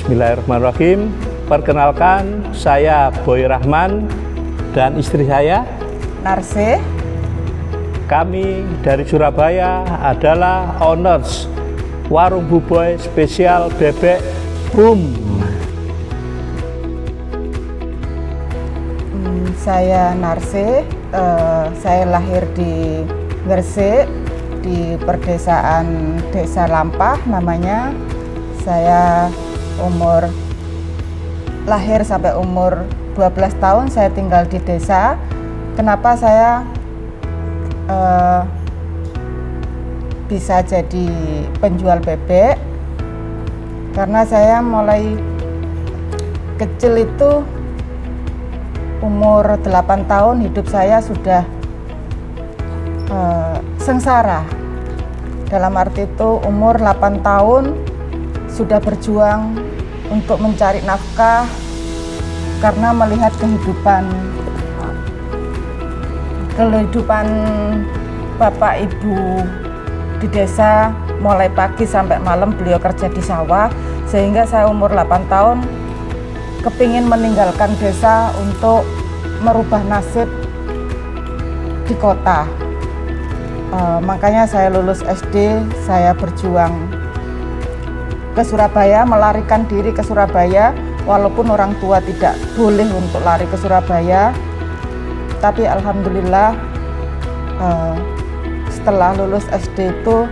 Bismillahirrahmanirrahim. Perkenalkan, saya Boy Rahman dan istri saya Narse. Kami dari Surabaya adalah owners Warung Bu Boy Spesial Bebek Boom. Saya Narse, saya lahir di Gresik, di perdesaan Desa Lampah namanya. Saya lahir sampai umur 12 tahun saya tinggal di desa. Kenapa saya bisa jadi penjual bebek? Karena saya mulai kecil itu umur 8 tahun hidup saya sudah sengsara. Dalam arti itu umur 8 tahun sudah berjuang untuk mencari nafkah karena melihat kehidupan bapak ibu di desa, mulai pagi sampai malam beliau kerja di sawah, sehingga saya umur 8 tahun kepingin meninggalkan desa untuk merubah nasib di kota. Makanya saya lulus SD, saya berjuang ke Surabaya, melarikan diri ke Surabaya, walaupun orang tua tidak boleh untuk lari ke Surabaya. Tapi alhamdulillah setelah lulus SD itu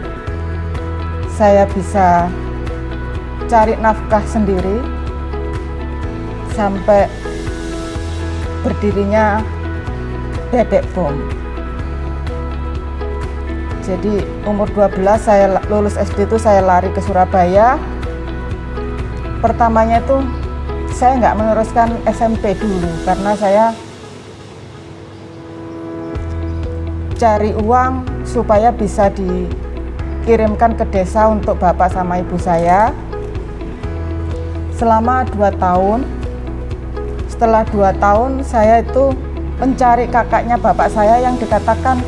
saya bisa cari nafkah sendiri sampai berdirinya Bebek Boom. Jadi umur 12 saya lulus SD itu saya lari ke Surabaya. Pertamanya itu saya nggak meneruskan SMP dulu karena saya cari uang supaya bisa dikirimkan ke desa untuk bapak sama ibu saya selama 2 tahun. Setelah 2 tahun saya itu mencari kakaknya bapak saya yang dikatakan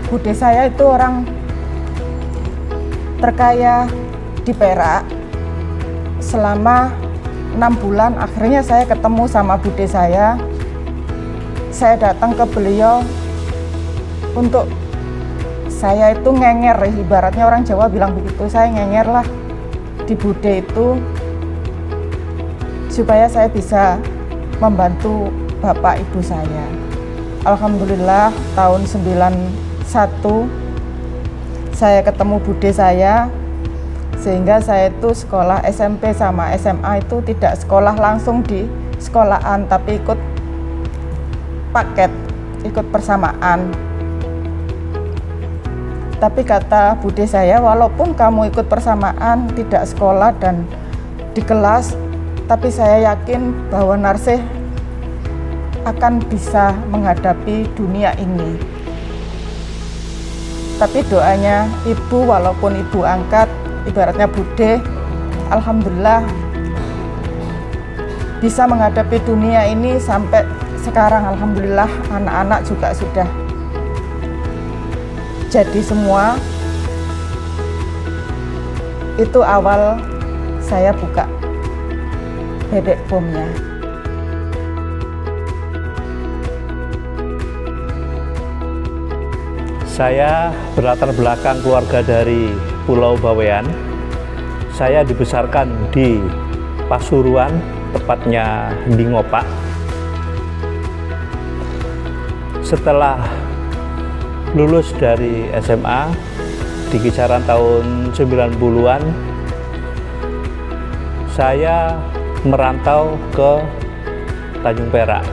bude saya itu orang terkaya di Perak. Selama 6 bulan akhirnya saya ketemu sama bude saya. Saya datang ke beliau untuk saya itu ngenger, ibaratnya orang Jawa bilang begitu, saya ngenger lah di bude itu supaya saya bisa membantu bapak ibu saya. Alhamdulillah tahun 91 saya ketemu bude saya, sehingga saya itu sekolah SMP sama SMA itu tidak sekolah langsung di sekolahan, tapi ikut paket, ikut persamaan. Tapi kata bude saya, walaupun kamu ikut persamaan, tidak sekolah dan di kelas, tapi saya yakin bahwa Narse akan bisa menghadapi dunia ini. Tapi doanya ibu, walaupun ibu angkat, ibaratnya bude, alhamdulillah bisa menghadapi dunia ini sampai sekarang. Alhamdulillah anak-anak juga sudah jadi semua. Itu awal saya buka Bebek Boom-nya. Saya berlatar belakang keluarga dari Pulau Bawean. Saya dibesarkan di Pasuruan, tepatnya di Ngopak. Setelah lulus dari SMA di kisaran tahun 90-an, saya merantau ke Tanjung Perak.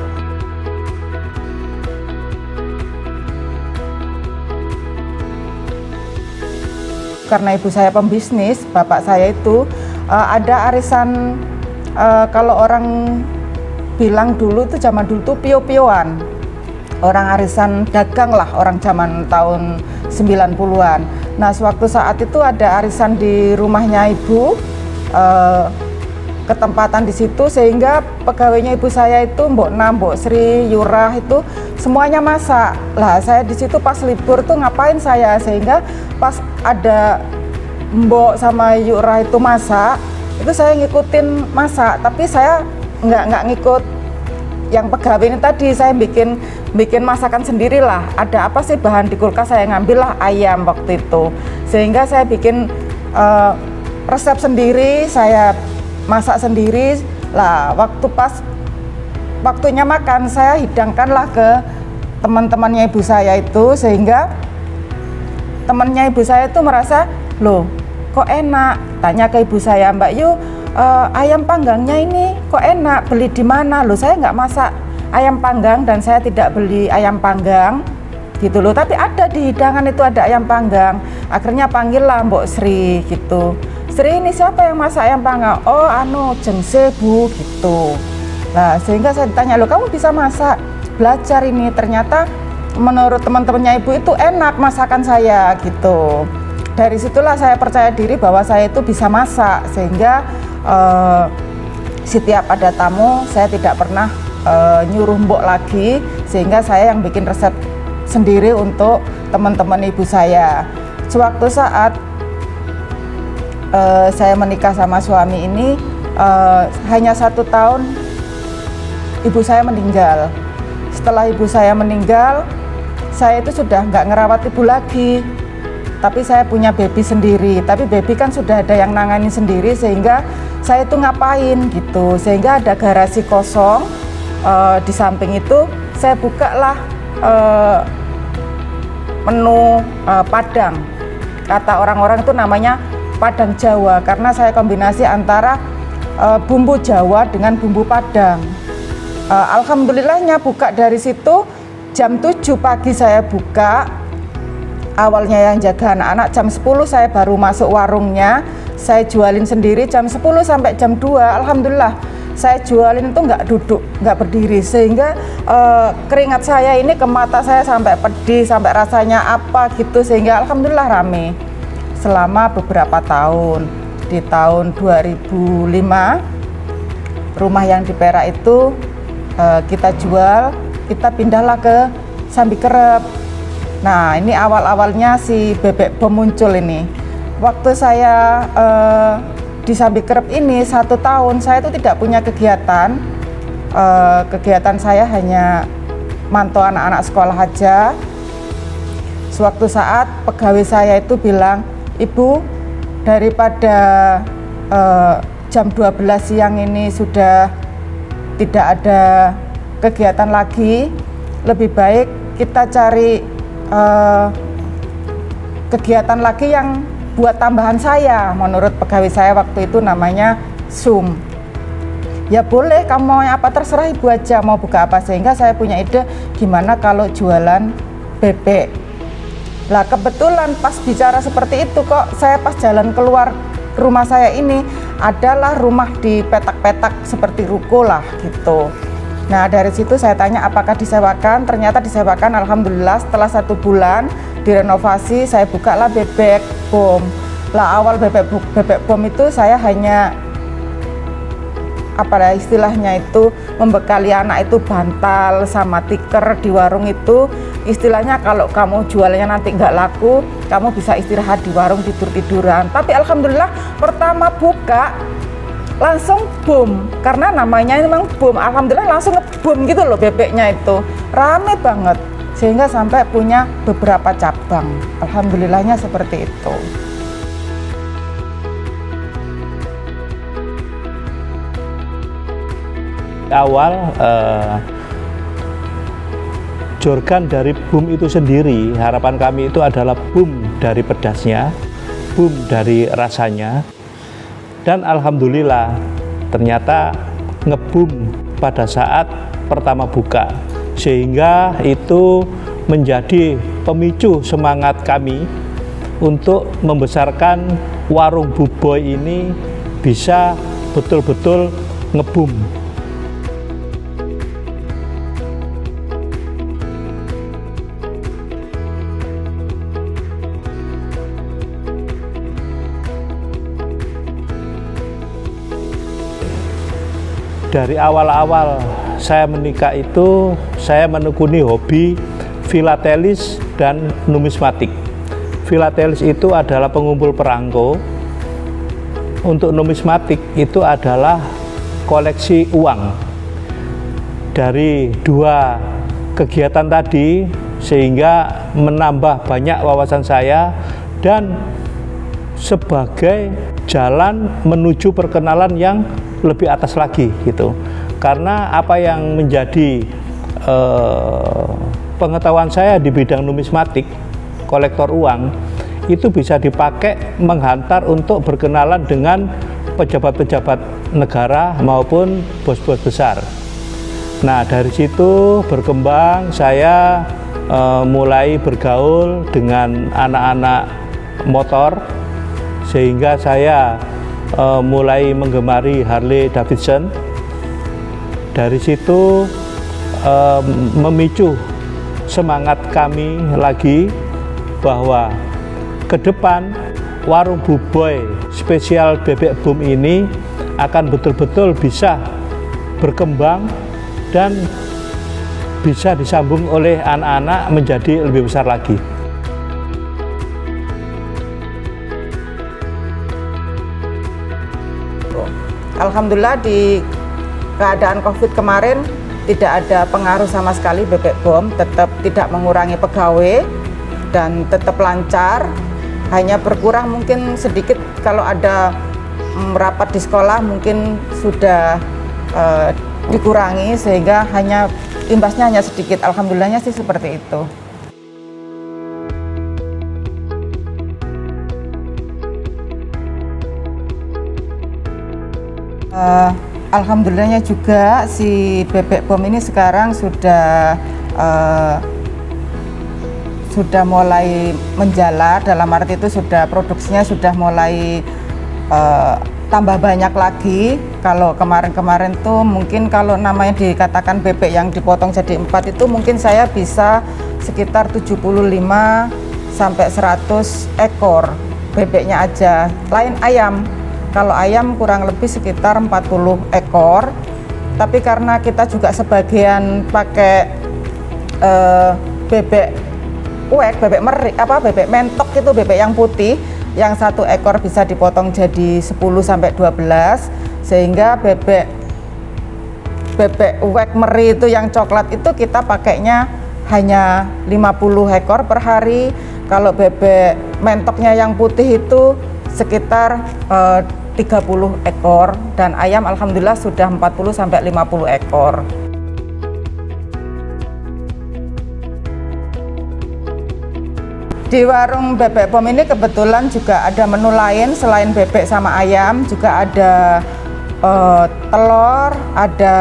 Karena ibu saya pembisnis, bapak saya itu ada arisan, kalau orang bilang dulu itu zaman dulu tuh pio-pioan. Orang arisan dagang lah, orang zaman tahun 90-an. Nah, sewaktu saat itu ada arisan di rumahnya ibu, ketempatan di situ, sehingga pegawainya ibu saya itu Mbok Nam, Mbok Sri, Yurah itu semuanya masak. Lah, saya di situ pas libur tuh ngapain saya, sehingga pas ada Mbok sama Yurah itu masak, itu saya ngikutin masak, tapi saya nggak ngikut yang pegawai ini tadi. Saya bikin masakan sendirilah. Ada apa sih bahan di kulkas, saya ngambillah ayam waktu itu, sehingga saya bikin resep sendiri, saya masak sendiri lah. Waktunya makan, saya hidangkanlah ke teman-temannya ibu saya itu, sehingga temannya ibu saya itu merasa, loh kok enak. Tanya ke ibu saya, Mbak Yu, ayam panggangnya ini kok enak, beli di mana? Loh, saya nggak masak ayam panggang dan saya tidak beli ayam panggang gitu loh, tapi ada di hidangan itu ada ayam panggang. Akhirnya panggillah Mbok Sri gitu. Sri, ini siapa yang masak ayam panggang? Oh Jengse Bu gitu. Nah, sehingga saya ditanya, loh kamu bisa masak? Belajar ini. Ternyata menurut teman-temannya ibu itu enak masakan saya gitu. Dari situlah saya percaya diri bahwa saya itu bisa masak, sehingga setiap ada tamu saya tidak pernah nyuruh mbok lagi, sehingga saya yang bikin resep sendiri untuk teman-teman ibu saya. Sewaktu saat saya menikah sama suami ini, hanya 1 tahun ibu saya meninggal. Setelah ibu saya meninggal, saya itu sudah nggak ngerawat ibu lagi, tapi saya punya baby sendiri. Tapi baby kan sudah ada yang nangani sendiri, sehingga saya itu ngapain gitu, sehingga ada garasi kosong. Di samping itu saya bukalah menu Padang. Kata orang-orang itu namanya Padang Jawa, karena saya kombinasi antara bumbu Jawa dengan bumbu Padang. Alhamdulillahnya buka dari situ jam 7 pagi saya buka. Awalnya yang jaga anak-anak, jam 10 saya baru masuk warungnya. Saya jualin sendiri jam 10 sampai jam 2. Alhamdulillah saya jualin itu nggak duduk, nggak berdiri, sehingga keringat saya ini ke mata saya sampai pedih, sampai rasanya apa gitu, sehingga alhamdulillah rame selama beberapa tahun. Di tahun 2005 rumah yang di Perak itu kita jual, kita pindahlah ke Sambi Kerep. Nah, ini awal-awalnya si Bebek Bom muncul ini. Waktu saya di Sambi Kerep ini 1 tahun, saya itu tidak punya kegiatan. Kegiatan saya hanya mantau anak-anak sekolah aja. Sewaktu saat pegawai saya itu bilang, Ibu, daripada jam 12 siang ini sudah tidak ada kegiatan lagi, lebih baik kita cari kegiatan lagi yang buat tambahan saya. Menurut pegawai saya waktu itu namanya Zoom. Ya boleh, kamu mau apa terserah ibu aja, mau buka apa. Sehingga saya punya ide, gimana kalau jualan bebek. Lah kebetulan pas bicara seperti itu, kok saya pas jalan keluar rumah saya ini adalah rumah di petak-petak seperti ruko lah gitu. Nah, dari situ saya tanya apakah disewakan. Ternyata disewakan. Alhamdulillah setelah 1 bulan direnovasi, saya bukalah Bebek Bom. Lah awal Bebek Bom itu saya hanya istilahnya itu membekali anak itu bantal sama tikar di warung itu. Istilahnya kalau kamu jualnya nanti nggak laku, kamu bisa istirahat di warung, tidur-tiduran. Tapi alhamdulillah pertama buka langsung boom, karena namanya memang boom. Alhamdulillah langsung ngebom gitu loh, bebeknya itu rame banget, sehingga sampai punya beberapa cabang. Alhamdulillahnya seperti itu. Awal jorgan dari boom itu sendiri, harapan kami itu adalah boom dari pedasnya, boom dari rasanya. Dan alhamdulillah ternyata ngebum pada saat pertama buka, sehingga itu menjadi pemicu semangat kami untuk membesarkan warung Buboy ini bisa betul-betul ngebum. Dari awal-awal saya menikah itu, saya menekuni hobi filatelis dan numismatik. Filatelis itu adalah pengumpul perangko, untuk numismatik itu adalah koleksi uang. Dari dua kegiatan tadi sehingga menambah banyak wawasan saya dan sebagai jalan menuju perkenalan yang lebih atas lagi gitu. Karena apa yang menjadi pengetahuan saya di bidang numismatik, kolektor uang, itu bisa dipakai menghantar untuk berkenalan dengan pejabat-pejabat negara maupun bos-bos besar. Nah, dari situ berkembang saya mulai bergaul dengan anak-anak motor, sehingga saya mulai menggemari Harley Davidson. Dari situ memicu semangat kami lagi bahwa ke depan warung Buboy spesial bebek boom ini akan betul-betul bisa berkembang dan bisa disambung oleh anak-anak menjadi lebih besar lagi. Alhamdulillah di keadaan COVID kemarin tidak ada pengaruh sama sekali bebek boom, tetap tidak mengurangi pegawai dan tetap lancar. Hanya berkurang mungkin sedikit kalau ada rapat di sekolah mungkin sudah dikurangi sehingga hanya imbasnya hanya sedikit. Alhamdulillahnya sih seperti itu. Alhamdulillahnya juga si bebek boom ini sekarang sudah mulai menjalar, dalam arti itu sudah produksinya sudah mulai tambah banyak lagi. Kalau kemarin-kemarin tuh mungkin kalau namanya dikatakan bebek yang dipotong jadi 4 itu mungkin saya bisa sekitar 75 sampai 100 ekor bebeknya aja. Lain ayam. Kalau ayam kurang lebih sekitar 40 ekor. Tapi karena kita juga sebagian pakai bebek uek, bebek meri, bebek mentok itu bebek yang putih, yang 1 ekor bisa dipotong jadi 10 sampai 12, sehingga bebek uek meri itu yang coklat itu kita pakainya hanya 50 ekor per hari. Kalau bebek mentoknya yang putih itu sekitar 30 ekor, dan ayam alhamdulillah sudah 40 sampai 50 ekor. Di warung bebek boom ini kebetulan juga ada menu lain selain bebek sama ayam, juga ada telur, ada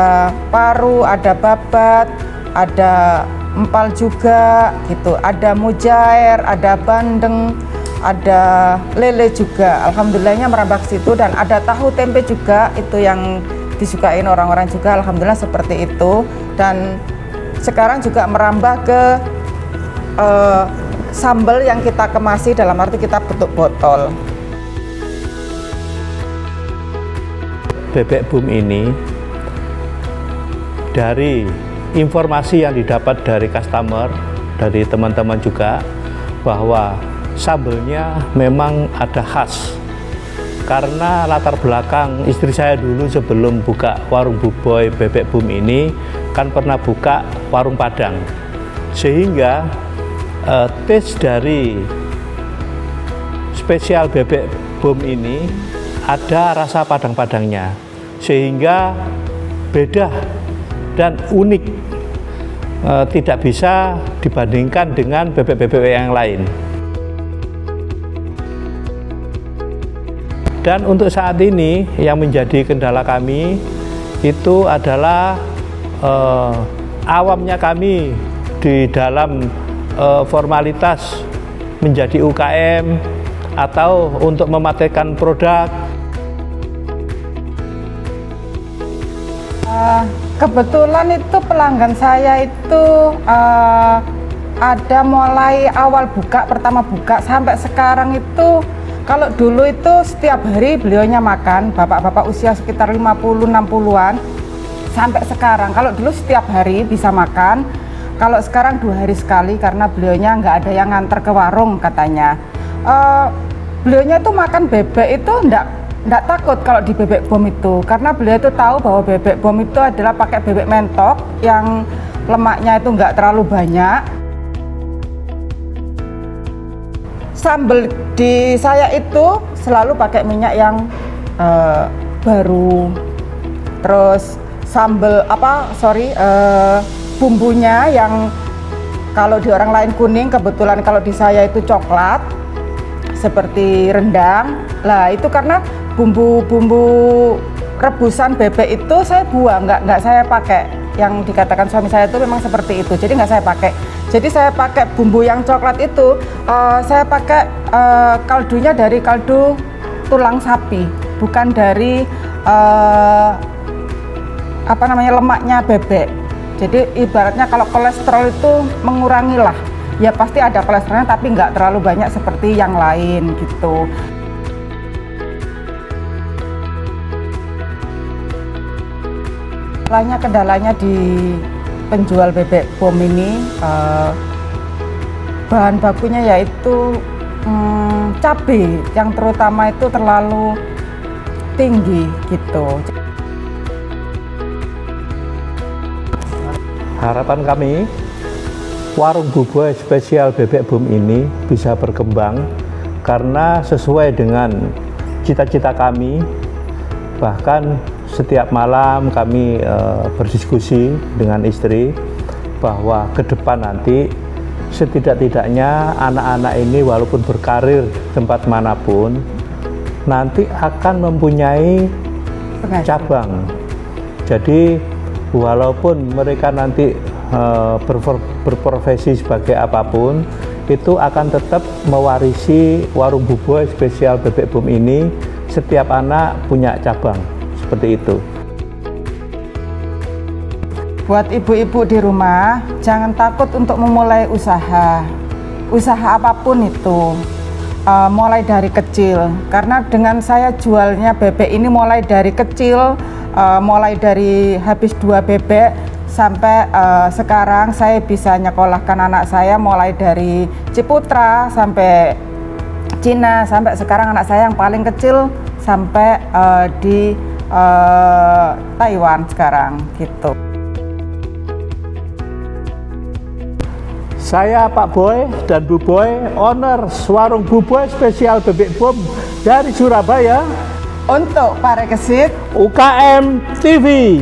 paru, ada babat, ada empal juga gitu, ada mujair, ada bandeng, ada lele juga. Alhamdulillahnya merambah ke situ, dan ada tahu tempe juga, itu yang disukain orang-orang juga, alhamdulillah seperti itu. Dan sekarang juga merambah ke sambal yang kita kemasi, dalam arti kita bentuk botol. Bebek boom ini dari informasi yang didapat dari customer, dari teman-teman juga, bahwa sambelnya memang ada khas. Karena latar belakang istri saya dulu sebelum buka warung Buboy bebek boom ini kan pernah buka warung Padang, sehingga taste dari spesial bebek boom ini ada rasa padang-padangnya, sehingga beda dan unik, tidak bisa dibandingkan dengan bebek-bebek yang lain. Dan untuk saat ini yang menjadi kendala kami itu adalah awamnya kami di dalam formalitas menjadi UKM atau untuk mematentkan produk. Kebetulan itu pelanggan saya itu ada mulai awal buka, pertama buka sampai sekarang itu. Kalau dulu itu setiap hari beliaunya makan, bapak-bapak usia sekitar 50-60-an, sampai sekarang. Kalau dulu setiap hari bisa makan, kalau sekarang 2 hari sekali karena beliaunya nggak ada yang nganter ke warung katanya. Beliaunya itu makan bebek itu nggak takut kalau di bebek bom itu, karena beliau itu tahu bahwa bebek bom itu adalah pakai bebek mentok yang lemaknya itu nggak terlalu banyak. Sambal di saya itu selalu pakai minyak yang baru. Terus bumbunya yang kalau di orang lain kuning, kebetulan kalau di saya itu coklat seperti rendang. Lah itu karena bumbu-bumbu rebusan bebek itu saya buang, nggak saya pakai. Yang dikatakan suami saya itu memang seperti itu, jadi nggak saya pakai. Jadi saya pakai bumbu yang coklat itu, saya pakai kaldunya dari kaldu tulang sapi, bukan dari lemaknya bebek. Jadi ibaratnya kalau kolesterol itu mengurangi lah, ya pasti ada kolesterolnya tapi nggak terlalu banyak seperti yang lain gitu. Kendalanya di penjual bebek bom ini, bahan bakunya yaitu cabai yang terutama itu terlalu tinggi gitu. Harapan kami, warung buboy spesial bebek bom ini bisa berkembang karena sesuai dengan cita-cita kami. Bahkan setiap malam kami berdiskusi dengan istri bahwa ke depan nanti setidak-tidaknya anak-anak ini walaupun berkarir tempat manapun nanti akan mempunyai cabang. Jadi walaupun mereka nanti berprofesi sebagai apapun, itu akan tetap mewarisi warung buboy spesial bebek bom ini. Setiap anak punya cabang, seperti itu. Buat ibu-ibu di rumah, jangan takut untuk memulai usaha apapun itu. Mulai dari kecil, karena dengan saya jualnya bebek ini mulai dari kecil, mulai dari habis 2 bebek sampai sekarang saya bisa nyekolahkan anak saya mulai dari Ciputra sampai Cina, sampai sekarang anak saya yang paling kecil sampai di Taiwan sekarang gitu. Saya Pak Boy dan Bu Boy, owner warung buboy spesial bebek bom dari Surabaya. Untuk para kesit UKM TV.